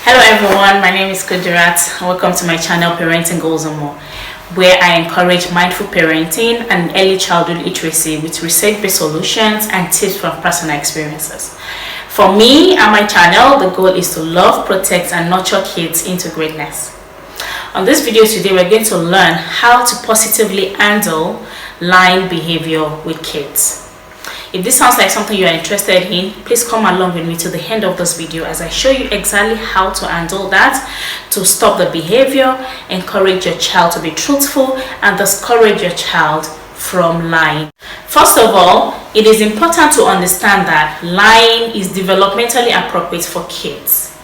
Hello everyone, my name is Kudirat. Welcome to my channel Parenting&More, where I encourage mindful parenting and early childhood literacy with research-based solutions and tips from personal experiences. For me and my channel, the goal is to love, protect and nurture kids into greatness. On this video today, we're going to learn how to positively handle lying behavior with kids. If this sounds like something you are interested in, please come along with me to the end of this video as I show you exactly how to handle that, to stop the behavior, encourage your child to be truthful, and discourage your child from lying. First of all, it is important to understand that lying is developmentally appropriate for kids.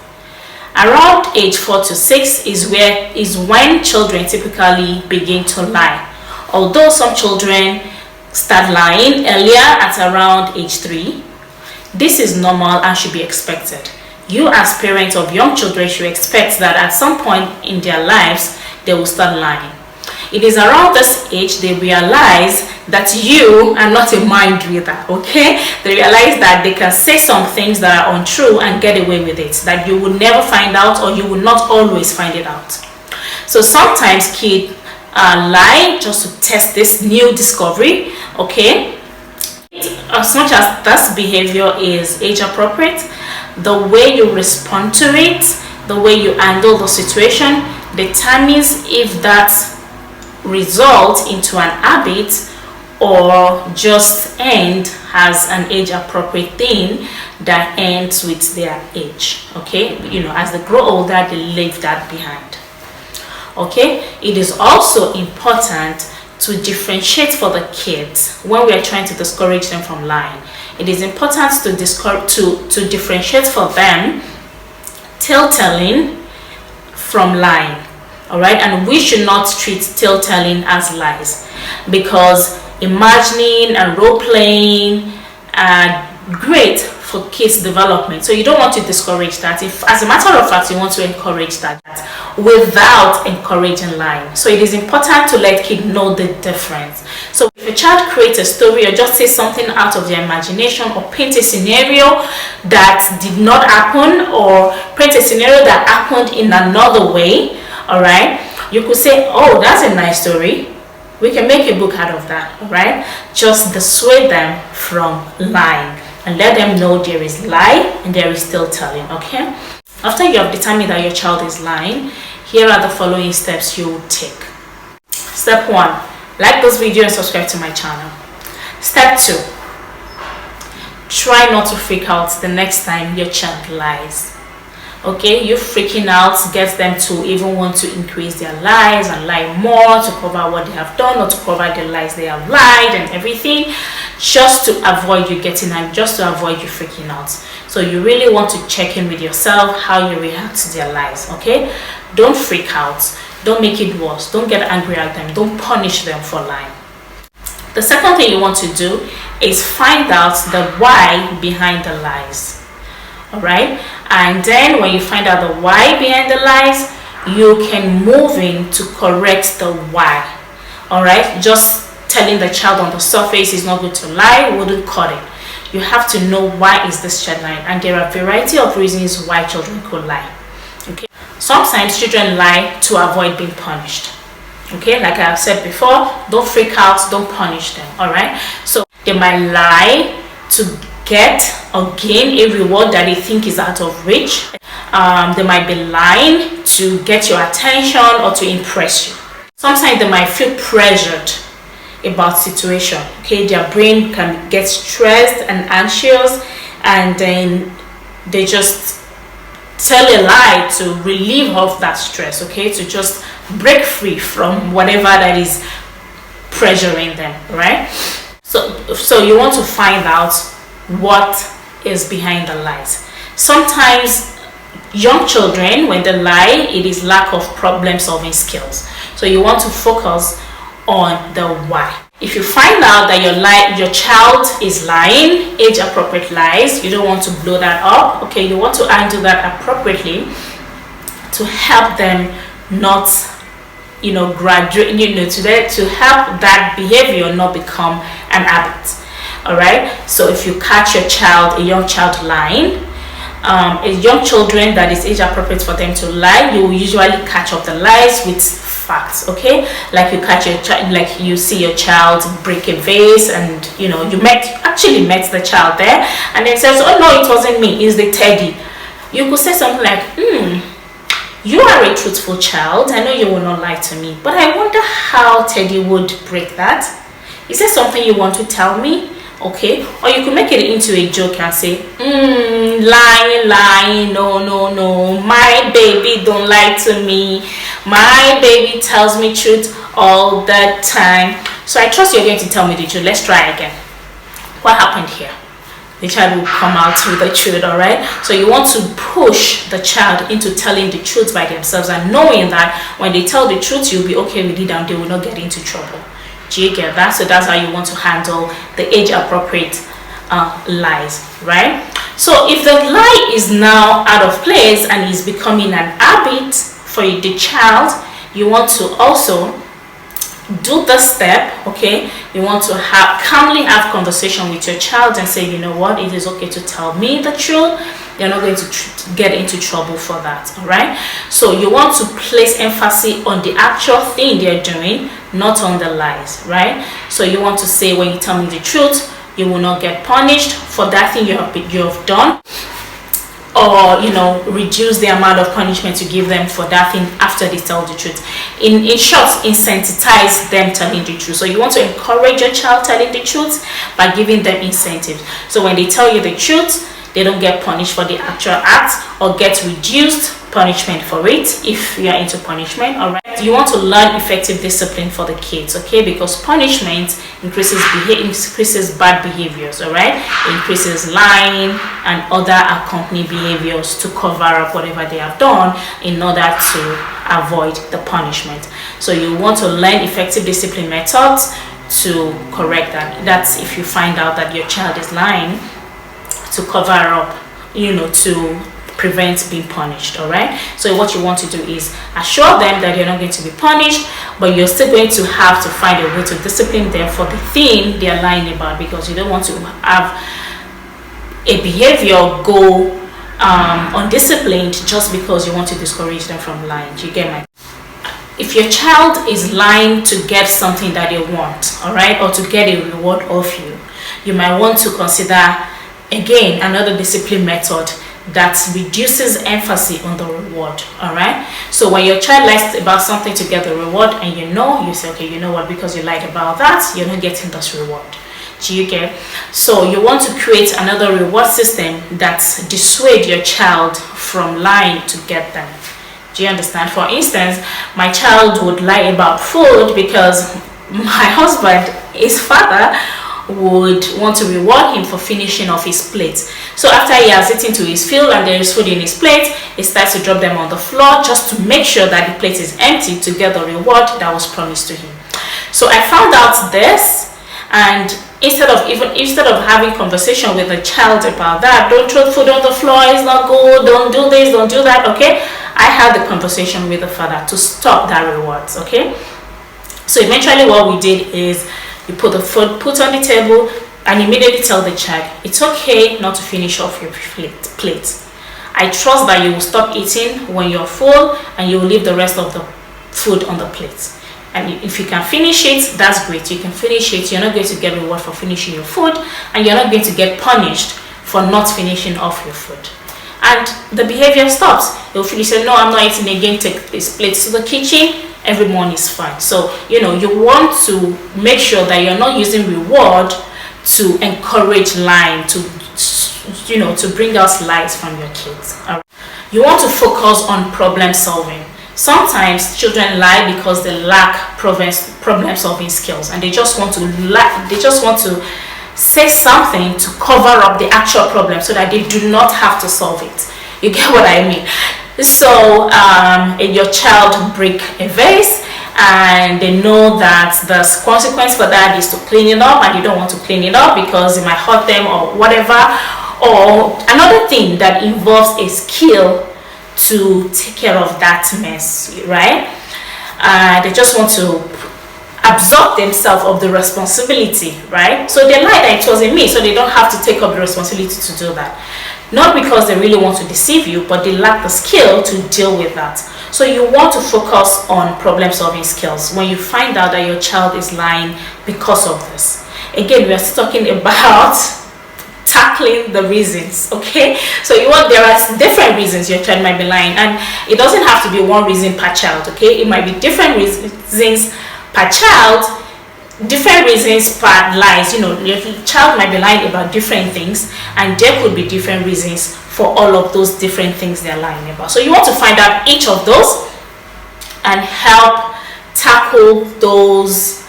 Around age 4 to 6 is when children typically begin to lie. Although some children start lying earlier at around age 3, this is normal and should be expected. You as parents of young children should expect that at some point in their lives they will start lying. It is around this age they realize that you are not a mind reader, okay? They realize that they can say some things that are untrue and get away with it, that you will never find out or you will not always find it out. So sometimes kids lie just to test this new discovery, okay? As much as this behavior is age appropriate, the way you respond to it, the way you handle the situation determines if that results into an habit or just end as an age appropriate thing that ends with their age, okay? You know, as they grow older, they leave that behind. Okay, it is also important to differentiate for the kids when we are trying to discourage them from lying. It is important to differentiate for them tale-telling from lying. All right, and we should not treat tale-telling as lies, because imagining and role-playing are great for kids' development. So you don't want to discourage that. If, as a matter of fact, you want to encourage that without encouraging lying. So it is important to let kids know the difference. So if a child creates a story or just says something out of their imagination or paint a scenario that did not happen or paint a scenario that happened in another way, all right, you could say, oh, that's a nice story. We can make a book out of that, all right? Just dissuade them from lying and let them know there is lie and there is still telling, okay? After you have determined that your child is lying, here are the following steps you will take. Step 1, like this video and subscribe to my channel. Step 2, try not to freak out the next time your child lies. Okay, you freaking out gets them to even want to increase their lies and lie more to cover what they have done or to cover the lies they have lied and everything, just to avoid you getting and just to avoid you freaking out. So you really want to check in with yourself how you react to their lies, okay? Don't freak out, don't make it worse, don't get angry at them, don't punish them for lying. The second thing you want to do is find out the why behind the lies. All right, and then when you find out the why behind the lies, you can move in to correct the why. All right, just telling the child on the surface is not good to lie wouldn't cut it. You have to know why is this child lying, and there are a variety of reasons why children could lie. Okay, sometimes children lie to avoid being punished. Okay, like I have said before, don't freak out, don't punish them. All right, so they might lie to get or gain a reward that they think is out of reach. They might be lying to get your attention or to impress you. Sometimes they might feel pressured about situation. Okay, their brain can get stressed and anxious, and then they just tell a lie to relieve off that stress. Okay, to just break free from whatever that is pressuring them, right? So you want to find out what is behind the lies. Sometimes young children, when they lie, it is lack of problem solving skills. So you want to focus on the why. If you find out that your child is lying, age appropriate lies, you don't want to blow that up, okay? You want to handle that appropriately to help them not, you know, graduate, you know, to help that behavior not become an habit. All right, so if you catch a young child lying, young children that is age appropriate for them to lie, you will usually catch up the lies with facts. Okay, like you catch your child, like you see your child break a vase, and you actually met the child there, and then says, oh no, it wasn't me, it's the teddy. You could say something like, you are a truthful child, I know you will not lie to me, but I wonder how Teddy would break that. Is there something you want to tell me? Okay, or you could make it into a joke and say, lying, no, my baby don't lie to me, my baby tells me truth all the time. So I trust you're going to tell me the truth. Let's try again. What happened here? The child will come out with the truth. All right, so you want to push the child into telling the truth by themselves, and knowing that when they tell the truth, you'll be okay with it and they will not get into trouble. Do you get that? So that's how you want to handle the age appropriate lies, right? So if the lie is now out of place and is becoming an habit for the child, you want to also do the step. Okay, you want to calmly have conversation with your child and say, you know what, it is okay to tell me the truth. You're not going to get into trouble for that. All right, so you want to place emphasis on the actual thing they're doing, not on the lies, right? So you want to say, when you tell me the truth, you will not get punished for that thing you have done, or reduce the amount of punishment you give them for that thing after they tell the truth. In short, incentivize them telling the truth. So you want to encourage your child telling the truth by giving them incentives. So when they tell you the truth, they don't get punished for the actual act or get reduced punishment for it, if you are into punishment. All right, you want to learn effective discipline for the kids. Okay, because punishment increases bad behaviors. All right, increases lying and other accompanying behaviors to cover up whatever they have done in order to avoid the punishment. So you want to learn effective discipline methods to correct that. That's if you find out that your child is lying, to cover up, to prevent being punished. All right, so what you want to do is assure them that you're not going to be punished, but you're still going to have to find a way to discipline them for the thing they're lying about, because you don't want to have a behavior go undisciplined just because you want to discourage them from lying. Do you get my? If your child is lying to get something that they want, all right, or to get a reward off you, you might want to consider again another discipline method that reduces emphasis on the reward. All right, so when your child lies about something to get the reward, and you say, okay, you know what, because you lied about that, you're not getting this reward. Do you get? So you want to create another reward system that dissuade your child from lying to get them. Do you understand? For instance, my child would lie about food because my husband, his father, would want to reward him for finishing off his plate. So after he has eaten to his fill and there is food in his plate, he starts to drop them on the floor just to make sure that the plate is empty to get the reward that was promised to him. So I found out this, and instead of having conversation with the child about that, don't throw food on the floor, it's not good, don't do this, don't do that, okay, I had the conversation with the father to stop that rewards. Okay, so eventually what we did is you put the food on the table and immediately tell the child, it's okay not to finish off your plate. I trust that you will stop eating when you're full and you will leave the rest of the food on the plate. And if you can finish it, that's great. You can finish it. You're not going to get reward for finishing your food, and you're not going to get punished for not finishing off your food. And the behavior stops. You'll finish, say, no, I'm not eating again, take this plate to the kitchen. Everyone is fine. So you want to make sure that you're not using reward to encourage lying, to bring out lies from your kids. All right. You want to focus on problem solving. Sometimes children lie because they lack problem solving skills, and they just want to say something to cover up the actual problem so that they do not have to solve it. You get what I mean? So your child break a vase and they know that the consequence for that is to clean it up, and you don't want to clean it up because it might hurt them or whatever. Or another thing that involves a skill to take care of that mess, right? They just want to absorb themselves of the responsibility, right? So they lie that it wasn't me, so they don't have to take up the responsibility to do that. Not because they really want to deceive you, but they lack the skill to deal with that. So you want to focus on problem solving skills when you find out that your child is lying because of this. Again, we are talking about tackling the reasons. Okay, so there are different reasons your child might be lying, and it doesn't have to be one reason per child. Okay, it might be different reasons per child, different reasons per lies. Your child might be lying about different things, and there could be different reasons for all of those different things they're lying about. So you want to find out each of those and help tackle those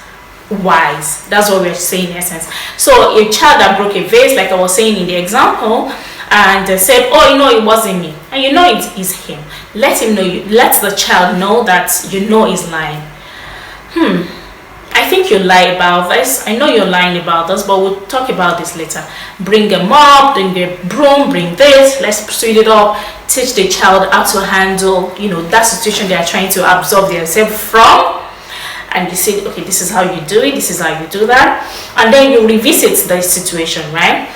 whys. That's what we're saying in essence. So a child that broke a vase, like I was saying in the example, and said, oh, it wasn't me, and it is him. Let the child know that he's lying. I think you lie about this. I know you're lying about this, but we'll talk about this later. Bring a mop, bring a broom, bring this. Let's sweep it up. Teach the child how to handle, that situation they are trying to absorb themselves from. And you say, okay, this is how you do it. This is how you do that. And then you revisit the situation, right?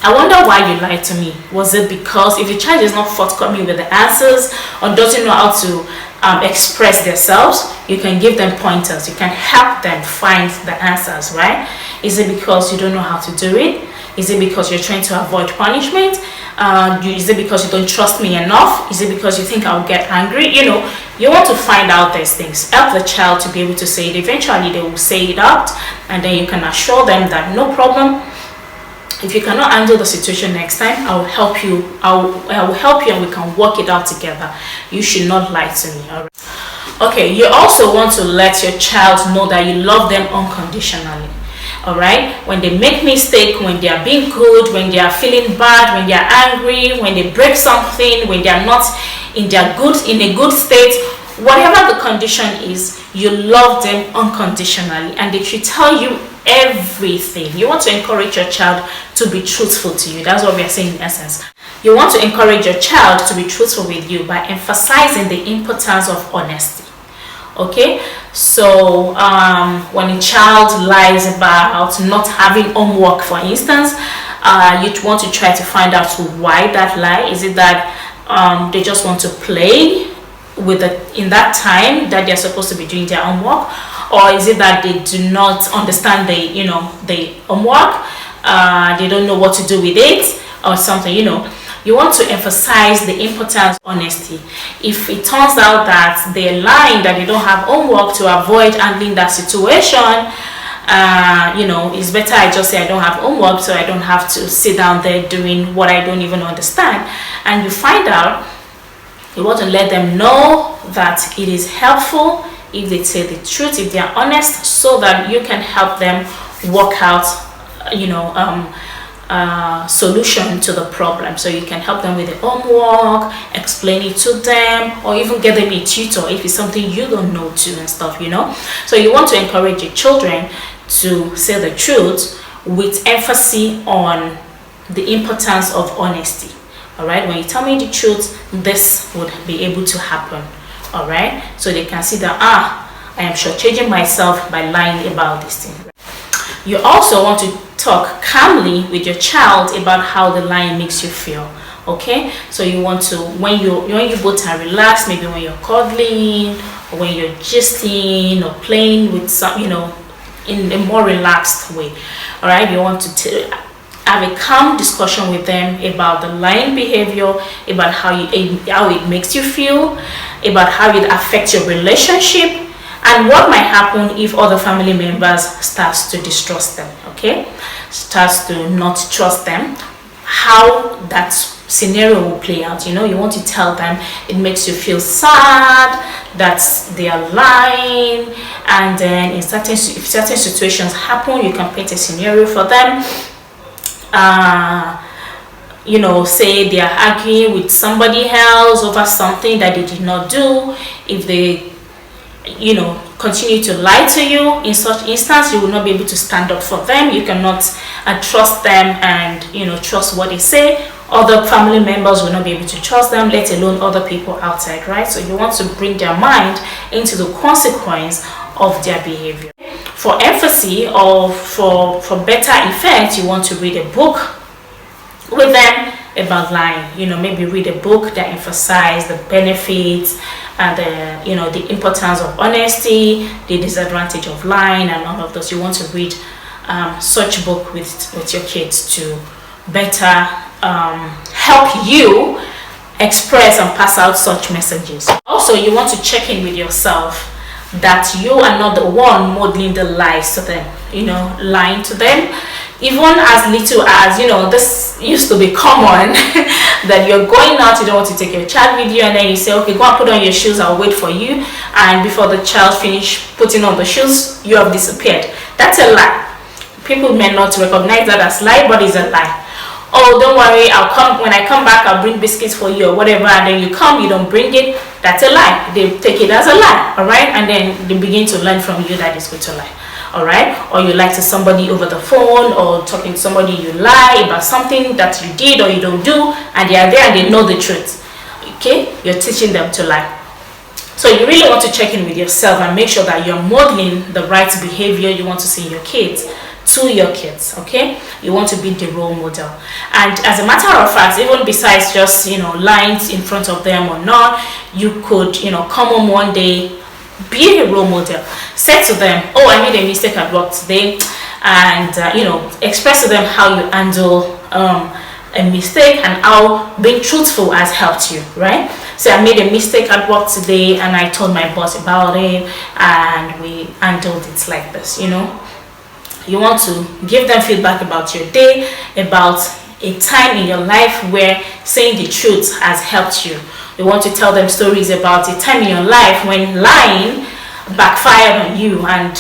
I wonder why you lied to me. Was it because if the child is not forthcoming with the answers or doesn't know how to express themselves, you can give them pointers. You can help them find the answers, right? Is it because you don't know how to do it? Is it because you're trying to avoid punishment? Is it because you don't trust me enough? Is it because you think I'll get angry? You want to find out these things. Help the child to be able to say it. Eventually they will say it out, and then you can assure them that no problem. If you cannot handle the situation next time, I will help you. I will help you, and we can work it out together. You should not lie to me. All right? Okay, you also want to let your child know that you love them unconditionally. All right, when they make mistake, when they are being good, when they are feeling bad, when they are angry, when they break something, when they are not in a good state, whatever the condition is, you love them unconditionally, and they should tell you everything. You want to encourage your child to be truthful to you. That's what we are saying in essence. You want to encourage your child to be truthful with you by emphasizing the importance of honesty. Okay, so when a child lies about not having homework, for instance, you want to try to find out why that lie. Is it that they just want to play with in that time that they're supposed to be doing their homework, or is it that they do not understand the homework, they don't know what to do with it or something? You want to emphasize the importance of honesty. If it turns out that they're lying, that they don't have homework, to avoid handling that situation, it's better I just say I don't have homework, so I don't have to sit down there doing what I don't even understand. And you find out, you want to let them know that it is helpful if they say the truth, if they are honest, so that you can help them work out solution to the problem. So you can help them with the homework, explain it to them, or even get them a tutor if it's something you don't know too and stuff. So you want to encourage your children to say the truth with emphasis on the importance of honesty. All right, when you tell me the truth, this would be able to happen. All right, so they can see that I am shortchanging myself by lying about this thing. You also want to talk calmly with your child about how the lying makes you feel. Okay, so you want to, when you both are relaxed, maybe when you're cuddling or when you're gisting or playing with some, in a more relaxed way. All right, you want to have a calm discussion with them about the lying behavior, about how it makes you feel, about how it affects your relationship, and what might happen if other family members starts to distrust them. Okay, starts to not trust them, how that scenario will play out. You want to tell them it makes you feel sad that they are lying, and then if certain situations happen, you can paint a scenario for them. Say they are arguing with somebody else over something that they did not do. If they continue to lie to you, in such instance you will not be able to stand up for them. You cannot trust them and trust what they say. Other family members will not be able to trust them, let alone other people outside, right? So you want to bring their mind into the consequence of their behavior. For emphasis or for better effect, you want to read a book with them about lying. Maybe read a book that emphasizes the benefits and the importance of honesty, the disadvantage of lying, and all of those. You want to read such book with your kids to better help you express and pass out such messages. Also, you want to check in with yourself that you are not the one modeling the lies to them, lying to them. Even as little as, this used to be common that you're going out, you don't want to take your child with you, and then you say, okay, go and put on your shoes, I'll wait for you, and before the child finish putting on the shoes, you have disappeared. That's a lie. People may not recognize that as lie, but it's a lie. Oh, don't worry, I'll come. When I come back, I'll bring biscuits for you or whatever, and then you come, you don't bring it. That's a lie. They take it as a lie, all right? And then they begin to learn from you that it's good to lie, all right? Or you lie to somebody over the phone, or talking to somebody, you lie about something that you did or you don't do, and they are there and they know the truth, okay? You're teaching them to lie. So you really want to check in with yourself and make sure that you're modeling the right behavior you want to see in your kids to your kids, okay? You want to be the role model. And as a matter of fact, even besides just lying in front of them or not, you could come home one day, be a role model, say to them, oh, I made a mistake at work today, and express to them how you handle a mistake and how being truthful has helped you, right? So I made a mistake at work today and I told my boss about it and we handled it like this. You want to give them feedback about your day, about a time in your life where saying the truth has helped you. You want to tell them stories about a time in your life when lying backfired on you, and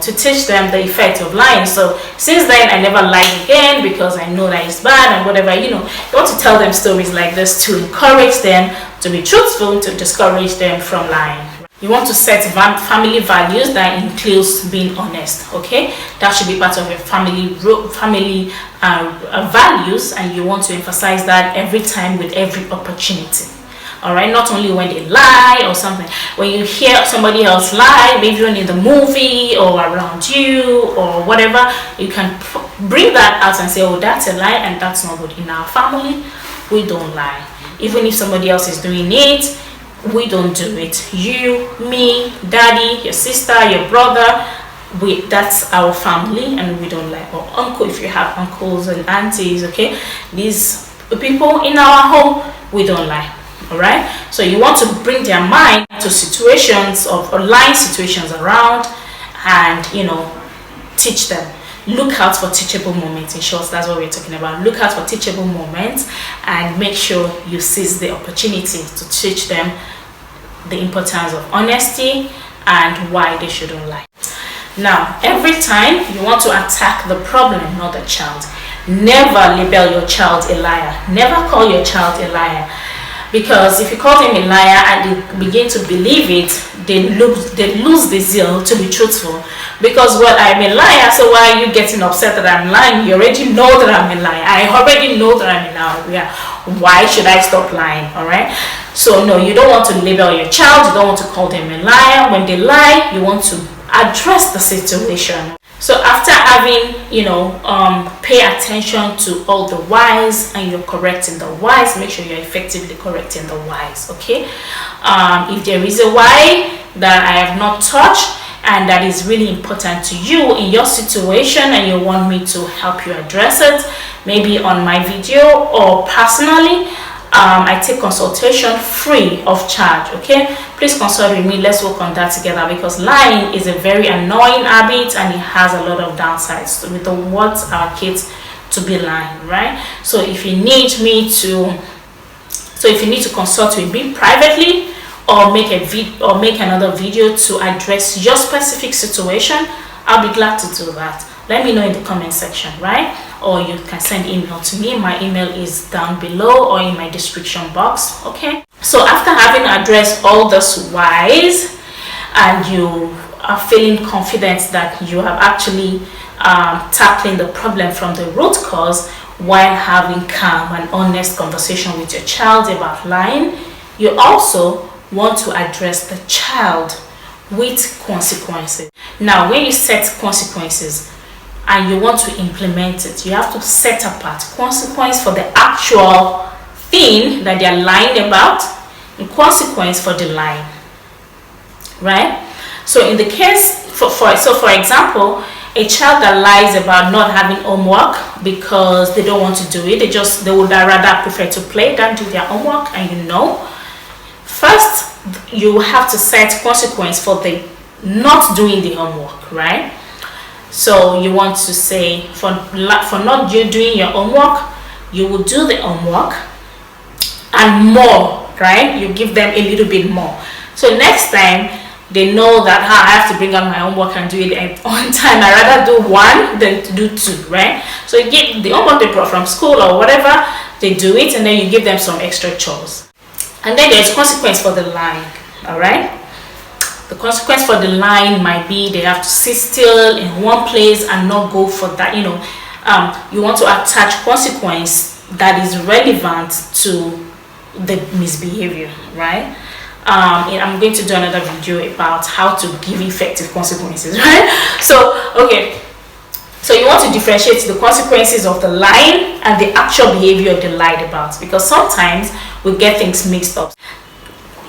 to teach them the effect of lying. So since then I never lied again because I know that it's bad and whatever. You want to tell them stories like this to encourage them to be truthful, to discourage them from lying. You want to set family values that includes being honest, okay? That should be part of your family values, and you want to emphasize that every time with every opportunity. All right, not only when they lie or something. When you hear somebody else lie, maybe even in the movie or around you or whatever, you can bring that out and say, oh, that's a lie and that's not good. In our family, we don't lie. Even if somebody else is doing it, we don't do it. You, me, daddy, your sister, your brother, that's our family and we don't lie. Or uncle, if you have uncles and aunties, okay? These people in our home, we don't lie. All right, so you want to bring their mind to situations or lying situations around, and teach them. Look out for teachable moments. In short, that's what we're talking about. Look out for teachable moments and make sure you seize the opportunity to teach them the importance of honesty and why they shouldn't lie. Now, every time you want to attack the problem, not the child. Never label your child a liar. Never call your child a liar. Because if you call them a liar and they begin to believe it, they lose the zeal to be truthful. Because I'm a liar, so why are you getting upset that I'm lying? You already know that I'm a liar. I already know that I'm a liar. Why should I stop lying? All right. So no, you don't want to label your child. You don't want to call them a liar. When they lie, you want to address the situation. So after having, pay attention to all the whys and you're correcting the whys, make sure you're effectively correcting the whys, okay? If there is a why that I have not touched and that is really important to you in your situation and you want me to help you address it, maybe on my video or personally, I take consultation free of charge, okay? Please consult with me. Let's work on that together, because lying is a very annoying habit and it has a lot of downsides. We don't want our kids to be lying, right? So if you need to consult with me privately or make another video to address your specific situation, I'll be glad to do that. Let me know in the comment section, right? Or you can send email to me. My email is down below or in my description box, okay? So after having addressed all those whys and you are feeling confident that you have actually tackling the problem from the root cause while having calm and honest conversation with your child about lying, you also want to address the child with consequences. Now, when you set consequences, and you want to implement it, you have to set apart consequence for the actual thing that they are lying about and consequence for the lying, right? So in the case for example, a child that lies about not having homework because they don't want to do it, they would rather prefer to play than do their homework, and first you have to set consequence for the not doing the homework, right? So you want to say for not doing your homework, you will do the homework and more, right? You give them a little bit more. So next time they know that I have to bring out my homework and do it on time. I rather do one than to do two, right? So you give the homework they brought from school or whatever, they do it, and then you give them some extra chores. And then there's consequence for the lying, all right? The consequence for the lying might be they have to sit still in one place and not go for that. You want to attach consequence that is relevant to the misbehavior, right? I'm going to do another video about how to give effective consequences, right? So you want to differentiate the consequences of the lying and the actual behavior they lied about, because sometimes we get things mixed up.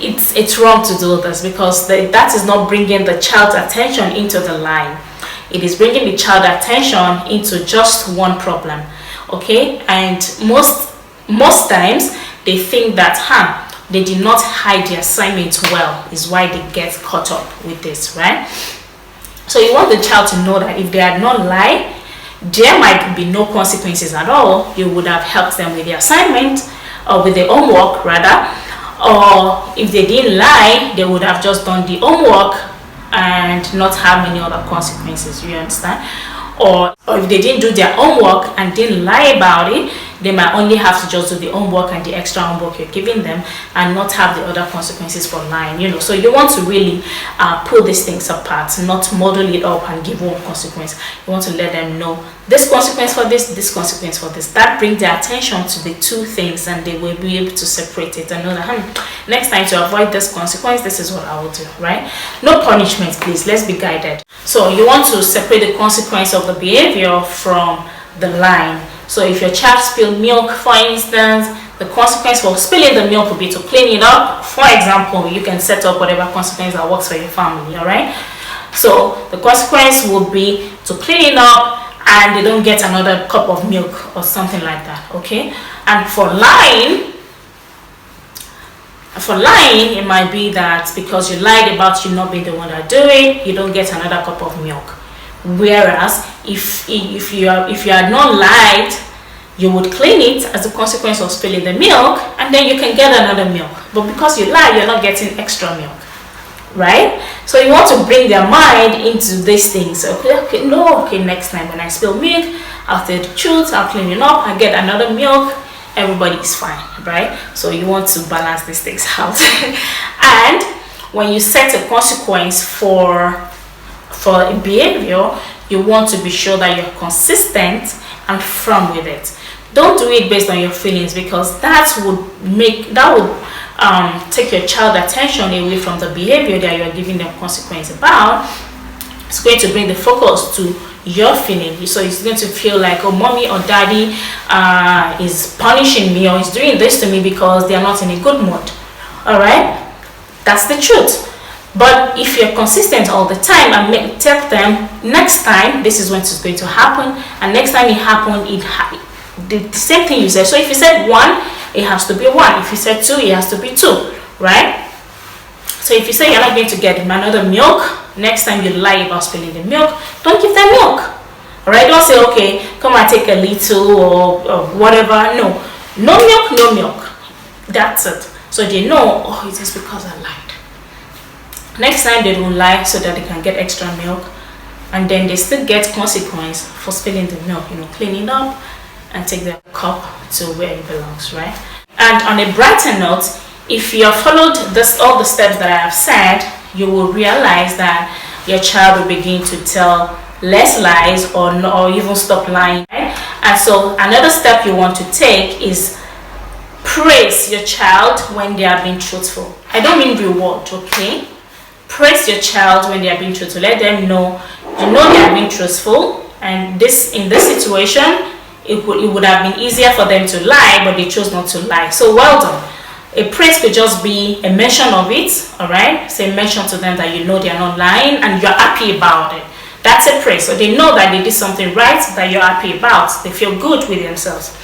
It's wrong to do this, because that is not bringing the child's attention into the lie. It is bringing the child attention into just one problem, okay? And most times they think that they did not hide the assignment well is why they get caught up with this, right? So you want the child to know that if they had not lied, there might be no consequences at all. You would have helped them with the assignment, or with the homework rather. Or if they didn't lie, they would have just done the homework and not have any other consequences, you understand? Or if they didn't do their homework and didn't lie about it, they might only have to just do the homework and the extra homework you're giving them and not have the other consequences for lying, So you want to really pull these things apart, not model it up and give one consequence. You want to let them know this consequence for this consequence for this. That brings their attention to the two things, and they will be able to separate it and know that next time to avoid this consequence, this is what I will do, right? No punishment, please. Let's be guided. So you want to separate the consequence of the behavior from the lying. So if your child spilled milk, for instance, the consequence for spilling the milk will be to clean it up. For example, you can set up whatever consequence that works for your family, all right? So the consequence would be to clean it up and they don't get another cup of milk or something like that, okay? And for lying, it might be that because you lied about you not being the one that do it, you don't get another cup of milk. Whereas if you had not lied, you would clean it as a consequence of spilling the milk, and then you can get another milk. But because you lied, you're not getting extra milk, right? So you want to bring their mind into these things. Okay, next time when I spill milk, I'll tell the truth, I'll clean it up, I get another milk, everybody is fine, right? So you want to balance these things out. And when you set a consequence for a behavior, you want to be sure that you're consistent and firm with it. Don't do it based on your feelings, because that would take your child attention away from the behavior that you're giving them consequence about. It's going to bring the focus to your feeling. So it's going to feel like, oh, mommy or daddy is punishing me or is doing this to me because they are not in a good mood. All right, that's the truth. But if you're consistent all the time and tell them next time this is when it's going to happen, and next time it happened, the same thing you said. So if you said 1, it has to be 1. If you said 2, it has to be 2, right? So if you say you're not going to get another milk, next time you lie about spilling the milk, don't give them milk. All right? Don't say, okay, come and take a little or whatever. No milk, no milk. That's it. So they know, oh, it is because I lied. Next time they don't lie so that they can get extra milk, and then they still get consequence for spilling the milk, clean it up and take the cup to where it belongs, right? And on a brighter note, if you have followed all the steps that I have said, you will realize that your child will begin to tell less lies or even stop lying, right? And so another step you want to take is praise your child when they are being truthful. I don't mean reward, okay? Praise your child when they are being truthful. Let them know, they are being truthful. And in this situation, it would have been easier for them to lie, but they chose not to lie. So well done. A praise could just be a mention of it, all right? Say mention to them that you know they're not lying and you're happy about it. That's a praise. So they know that they did something right that you're happy about. They feel good with themselves.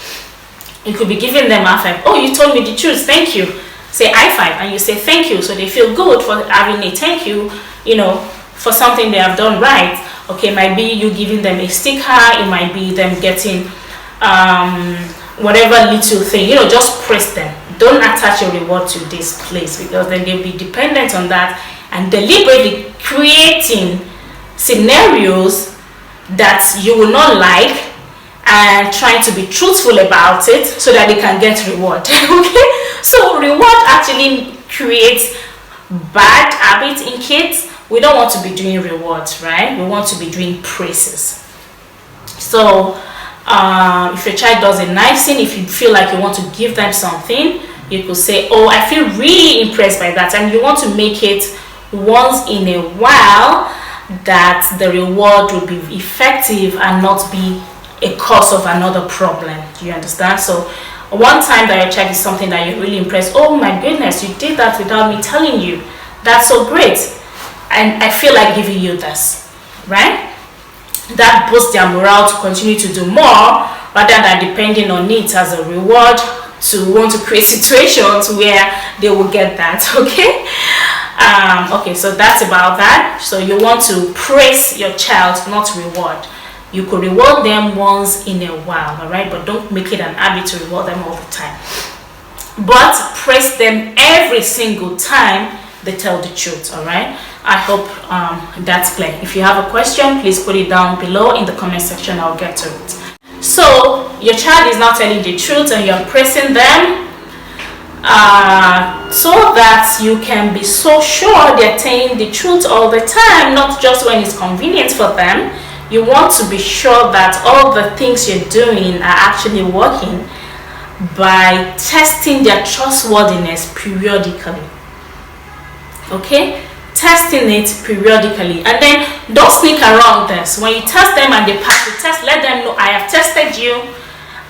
You could be giving them a high five. Oh, you told me the truth. Thank you. Say high five and you say thank you. So they feel good for having a thank you, for something they have done right. Okay, it might be you giving them a sticker. It might be them getting whatever little thing. Just praise them. Don't attach your reward to this place, because then they'll be dependent on that and deliberately creating scenarios that you will not like and trying to be truthful about it so that they can get reward. Okay, so reward actually creates bad habits in kids. We don't want to be doing rewards, right? We want to be doing praises. So if your child does a nice thing, if you feel like you want to give them something, you could say, oh, I feel really impressed by that, and you want to make it once in a while, that the reward will be effective and not be a cause of another problem. Do you understand? So one time that your child is something that you're really impressed, oh my goodness, you did that without me telling you, that's so great, and I feel like giving you this, right? That boosts their morale to continue to do more, rather than depending on it as a reward to want to create situations where they will get that. Okay, okay, so that's about that. So you want to praise your child, not reward. You could reward them once in a while, all right, but don't make it an habit to reward them all the time. But praise them every single time they tell the truth. All right, I hope that's clear. If you have a question, please put it down below in the comment section. I'll get to it. So your child is not telling the truth and you're praising them, so that you can be so sure they're telling the truth all the time, not just when it's convenient for them. You want to be sure that all the things you're doing are actually working by testing their trustworthiness periodically. Okay, testing it periodically, and then don't sneak around this. When you test them and they pass the test, let them know I have tested you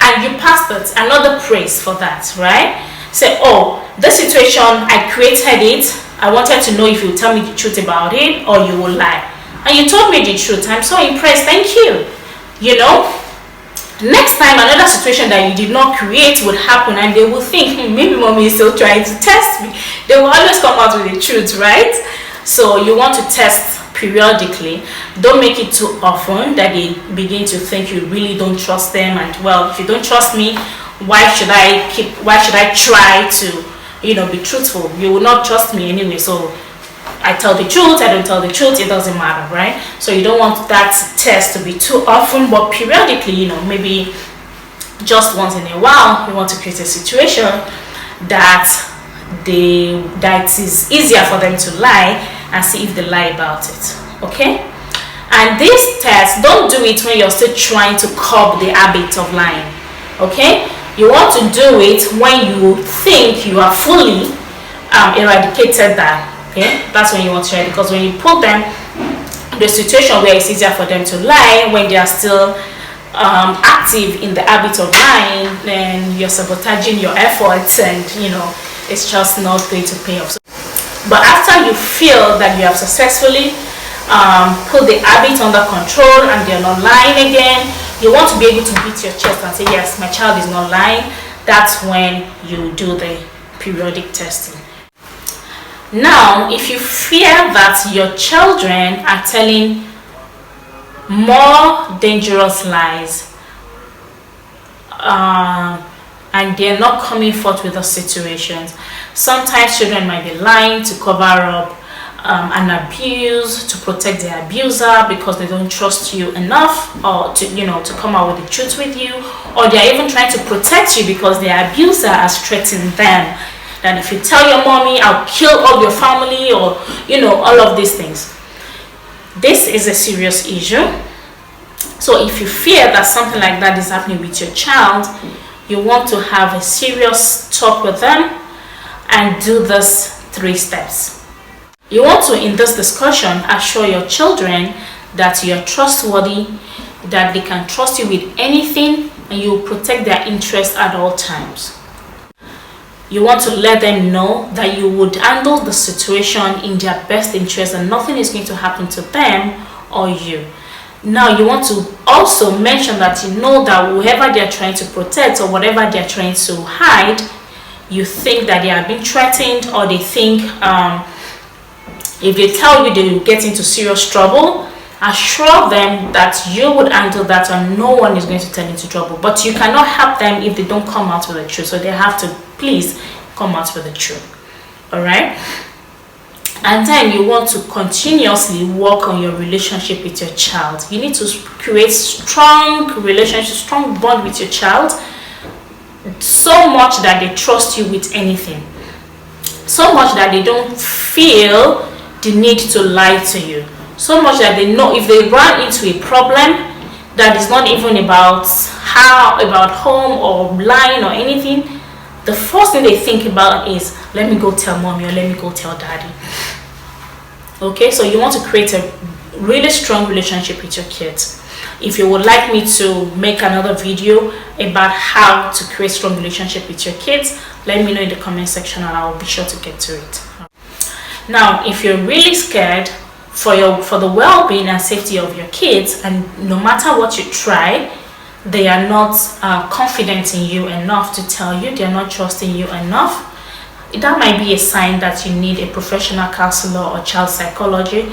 and you passed it. Another praise for that, right? Say, oh, this situation, I created it. I wanted to know if you tell me the truth about it or you will lie, and you told me the truth. I'm so impressed. Thank you. Next time another situation that you did not create would happen, and they will think, maybe mommy is still trying to test me. They will always come out with the truth, right? So you want to test periodically. Don't make it too often that they begin to think you really don't trust them, and well, if you don't trust me, why should I try to be truthful? You will not trust me anyway, so I tell the truth, I don't tell the truth, it doesn't matter, right? So you don't want that test to be too often, but periodically, maybe just once in a while, you want to create a situation that is easier for them to lie and see if they lie about it. Okay, and this test, don't do it when you're still trying to curb the habit of lying. Okay, you want to do it when you think you are fully eradicated that. Okay, that's when you want to try it, because when you put them in the situation where it's easier for them to lie, when they are still active in the habit of lying, then you're sabotaging your efforts, and it's just not going to pay off. But after you feel that you have successfully put the habit under control and they're not lying again, you want to be able to beat your chest and say, yes, my child is not lying. That's when you do the periodic testing. Now, if you fear that your children are telling more dangerous lies, and they're not coming forth with those situations, sometimes children might be lying to cover up an abuse, to protect their abuser because they don't trust you enough, or to come out with the truth with you, or they're even trying to protect you because their abuser has threatened them that if you tell your mommy, I'll kill all your family, or all of these things. This is a serious issue. So if you fear that something like that is happening with your child, you want to have a serious talk with them and do this 3 steps. You want to, in this discussion, assure your children that you're trustworthy, that they can trust you with anything and you protect their interests at all times. You want to let them know that you would handle the situation in their best interest and nothing is going to happen to them or you. Now, you want to also mention that you know that whoever they are trying to protect or whatever they are trying to hide, you think that they are being threatened, or they think if they tell you they will get into serious trouble, assure them that you would handle that and no one is going to tell into trouble. But you cannot help them if they don't come out with the truth, so they have to please come out with the truth. All right. And then you want to continuously work on your relationship with your child. You need to create strong relationship, strong bond with your child, so much that they trust you with anything, so much that they don't feel the need to lie to you, so much that they know if they run into a problem that is not even about home or lying or anything, the first thing they think about is, let me go tell mommy or let me go tell daddy. Okay, so you want to create a really strong relationship with your kids. If you would like me to make another video about how to create strong relationship with your kids, let me know in the comment section and I will be sure to get to it. Now, if you're really scared for the well-being and safety of your kids, and no matter what you try, they are not confident in you enough to tell you, they are not trusting you enough, that might be a sign that you need a professional counselor or child psychology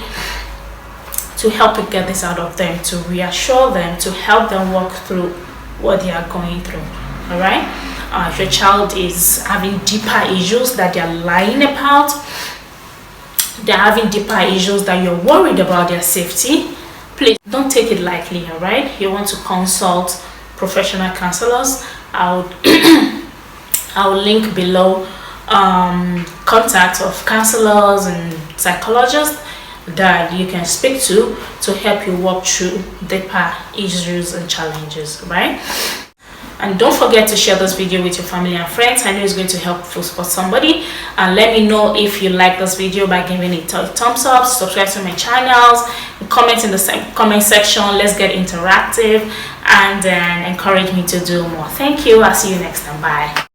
to help you get this out of them, to reassure them, to help them walk through what they are going through. All right. If your child is having deeper issues that they are lying about, they're having deeper issues that you're worried about their safety, please don't take it lightly. All right. You want to consult professional counselors. I'll link below contact of counselors and psychologists that you can speak to help you walk through deeper issues and challenges, right? And don't forget to share this video with your family and friends. I know it's going to help for somebody. And let me know if you like this video by giving it a thumbs up, subscribe to my channels, comment in the comment section. Let's get interactive, and then encourage me to do more. Thank you. I'll see you next time. Bye.